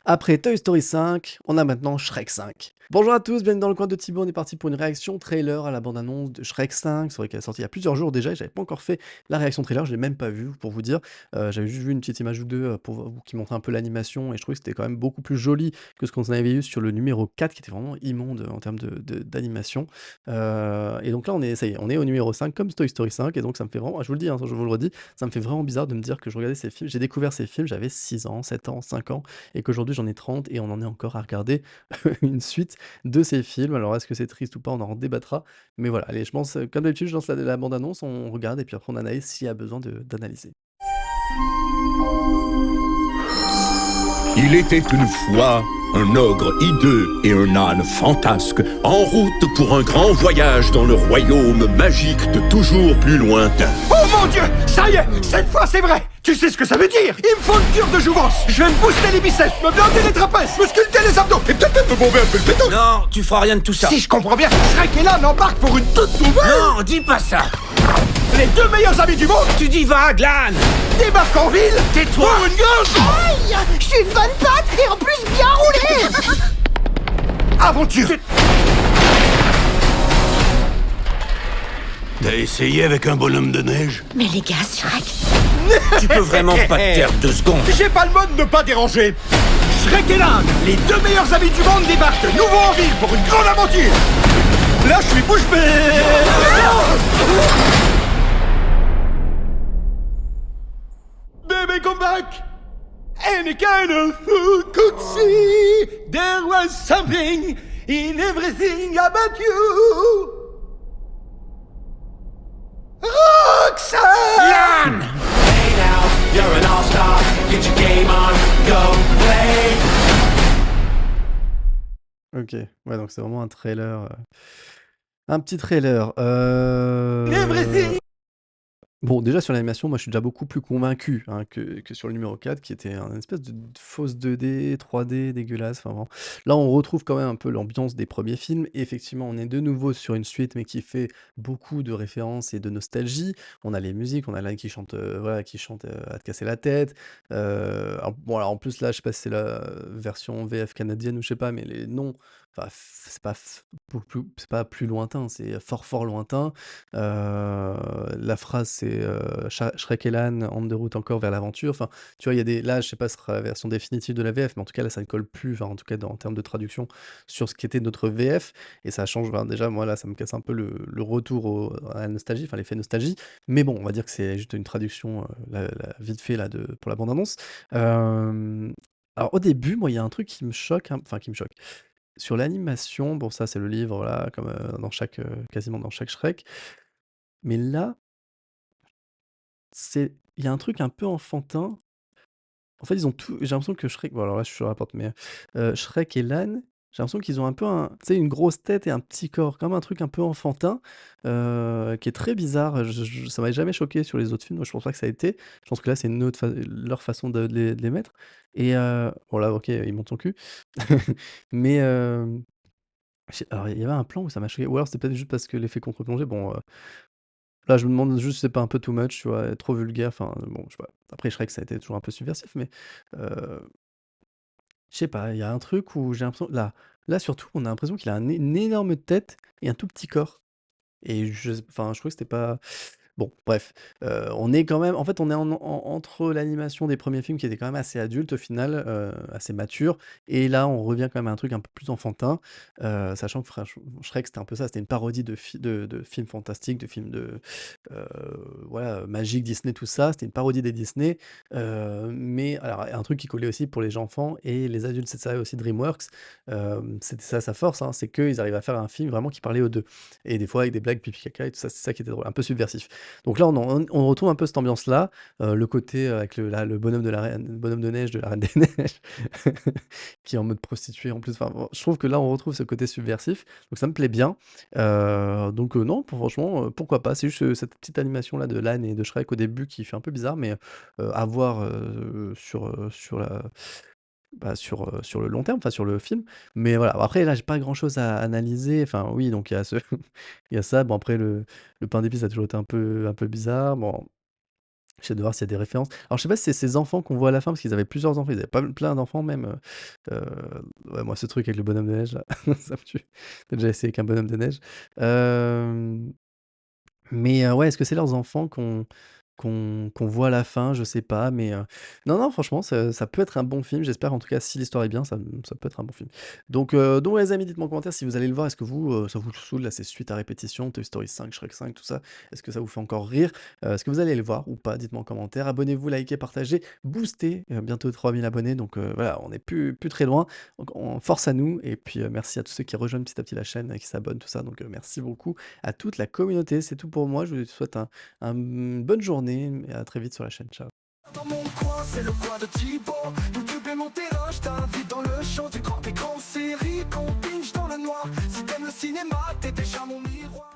Après Toy Story 5, on a maintenant Shrek 5. Bonjour à tous, bienvenue dans le coin de Thibaut, on est parti pour une réaction trailer à la bande-annonce de Shrek 5. C'est vrai qu'elle est sortie il y a plusieurs jours déjà et j'avais pas encore fait la réaction trailer, je l'ai même pas vue pour vous dire. J'avais juste vu une petite image ou deux qui montrait un peu l'animation et je trouvais que c'était quand même beaucoup plus joli que ce qu'on avait eu sur le numéro 4 qui était vraiment immonde en termes d'animation. Et donc là ça y est, on est au numéro 5 comme Toy Story 5 et donc ça me fait vraiment, je vous le dis, hein, je vous le redis, ça me fait vraiment bizarre de me dire que je regardais ces films. J'ai découvert ces films, j'avais 6 ans, 7 ans, 5 ans et qu'aujourd'hui j'en ai 30 et on en est encore à regarder une suite de ces films. Alors est-ce que c'est triste ou pas? On en débattra. Mais voilà, allez, je pense, comme d'habitude, je lance la bande-annonce, on regarde et puis après on analyse s'il y a besoin d'analyser. Il était une fois un ogre hideux et un âne fantasque en route pour un grand voyage dans le royaume magique de toujours plus lointain. Oh mon Dieu, ça y est, cette fois c'est vrai. Tu sais ce que ça veut dire? Il me faut une cure de jouvence. Je vais me booster les biceps, me blinder les trapèzes, me sculpter les abdos et peut-être même me bomber un peu le pétard. Non, tu feras rien de tout ça. Si je comprends bien, Shrek et Lan embarquent pour une toute nouvelle... Non, dis pas ça. Les deux meilleurs amis du monde Tu dis vague, Lan. débarquent en ville. Tais-toi. Pour une grande Aïe, je suis une bonne patte et en plus bien roulée. aventure. T'as essayé avec un bonhomme de neige? Mais les gars, Shrek, Tu peux vraiment pas te taire 2 secondes. J'ai pas le mode de pas déranger. Shrek et Lan, les deux meilleurs amis du monde débarquent de nouveau en ville pour une grande aventure. Là, je suis bouche bée. Baby, come back. Any kind of food could see there was something in everything about you. Roxanne! Lan. Hey now, you're an all-star. Get your game on, go play. Ok, ouais, donc c'est vraiment un trailer. Un petit trailer. Everything. Bon, déjà sur l'animation, moi je suis déjà beaucoup plus convaincu hein, que sur le numéro 4, qui était un espèce de fausse 2D, 3D dégueulasse. Enfin, vraiment. Là, on retrouve quand même un peu l'ambiance des premiers films. Et effectivement, on est de nouveau sur une suite, mais qui fait beaucoup de références et de nostalgie. On a les musiques, on a là qui chante, voilà, qui chante à te casser la tête. Bon, alors en plus, là, je sais pas si c'est la version VF canadienne ou je sais pas, mais les noms, enfin, c'est pas plus lointain, c'est fort, fort lointain. La phrase c'est, Shrek et Lan en de route encore vers l'aventure. Enfin, tu vois, il y a des là, je sais pas ce sera la version définitive de la VF, mais en tout cas là, ça ne colle plus, enfin en tout cas en termes de traduction sur ce qu'était notre VF et ça change, ben, déjà moi là, ça me casse un peu le retour à la nostalgie, enfin l'effet nostalgie. Mais bon, on va dire que c'est juste une traduction, vite fait là pour la bande annonce. Alors au début, moi, il y a un truc qui me choque, enfin qui me choque. Sur l'animation, bon ça c'est le livre là, comme, dans chaque, quasiment dans chaque Shrek. Mais là, il y a un truc un peu enfantin. En fait, ils ont tout j'ai l'impression que Shrek bon alors là, je suis sur la porte, mais, Shrek et Lan, j'ai l'impression qu'ils ont un peu tu sais, une grosse tête et un petit corps, comme un truc un peu enfantin, qui est très bizarre. Ça m'avait jamais choqué sur les autres films. Moi, je pense pas que ça a été. Je pense que là, c'est une autre leur façon de les mettre et bon là, OK, ils montent son cul. Mais, alors il y avait un plan où ça m'a choqué ou alors c'était peut-être juste parce que l'effet contre-plongée, bon, là, je me demande juste si c'est pas un peu too much, tu vois? Trop vulgaire, enfin, bon, je sais pas. Après Shrek, ça a été toujours un peu subversif, mais, heu, je sais pas, il y a un truc où j'ai l'impression là, surtout, on a l'impression qu'il a une énorme tête et un tout petit corps et enfin, je trouvais que c'était pas bon, bref, on est quand même en fait, on est entre l'animation des premiers films qui étaient quand même assez adultes au final, assez mature et là, on revient quand même à un truc un peu plus enfantin, sachant que Shrek, c'était un peu ça, c'était une parodie de films fantastiques, de films heu, voilà, magiques, Disney, tout ça. C'était une parodie des Disney, mais alors un truc qui collait aussi pour les enfants et les adultes, c'est ça aussi DreamWorks, c'était ça sa force, hein, c'est qu'ils arrivent à faire un film vraiment qui parlait aux 2 et des fois avec des blagues pipi caca et tout ça, c'est ça qui était drôle, un peu subversif. Donc là, on retrouve un peu cette ambiance-là, le côté, avec le bonhomme le bonhomme de neige de la Reine des Neiges, qui est en mode prostituée en plus. Enfin, bon, je trouve que là, on retrouve ce côté subversif, donc ça me plaît bien. Donc non, franchement, pourquoi pas? C'est juste, cette petite animation-là de l'âne et de Shrek au début qui fait un peu bizarre, mais à voir, sur la bah, sur le long terme, enfin sur le film. Mais voilà, après là, j'ai pas grand-chose à analyser. Enfin oui, donc il y a il y a ça. Bon après le pain d'épices a toujours été un peu bizarre. Bon, J'essaie de voir s'il y a des références. Alors je sais pas si c'est ces enfants qu'on voit à la fin, parce qu'ils avaient plusieurs enfants, ils avaient pas plein d'enfants même, ouais, moi ce truc avec le bonhomme de neige là, ça me tue. Tu déjà essayé avec un bonhomme de neige? Hem Mais ouais, est-ce que c'est leurs enfants qu'on voit à la fin? Je sais pas, mais non, non, franchement, ça peut être un bon film. J'espère en tout cas, si l'histoire est bien, ça peut être un bon film. Donc ouais, les amis, dites-moi en commentaire si vous allez le voir. Est-ce que vous, ça vous saoule là, ces suites à répétition, Toy Story 5, Shrek 5, tout ça? Est-ce que ça vous fait encore rire? Est-ce que vous allez le voir ou pas? Dites-moi en commentaire. Abonnez-vous, likez, partagez, boostez, bientôt 3000 abonnés, donc voilà, on est plus très loin. Donc on force à nous et puis, merci à tous ceux qui rejoignent petit à petit la chaîne et qui s'abonnent, tout ça, donc merci beaucoup à toute la communauté. C'est tout pour moi. Je vous souhaite une bonne journée et à très vite sur la chaîne. Ciao. Dans mon coin, c'est le coin de Thibaut. YouTube est mon terrain, je t'invite dans le champ du grand écran série qu'on binge dans le noir. Si t'aimes le cinéma, t'es déjà mon miroir.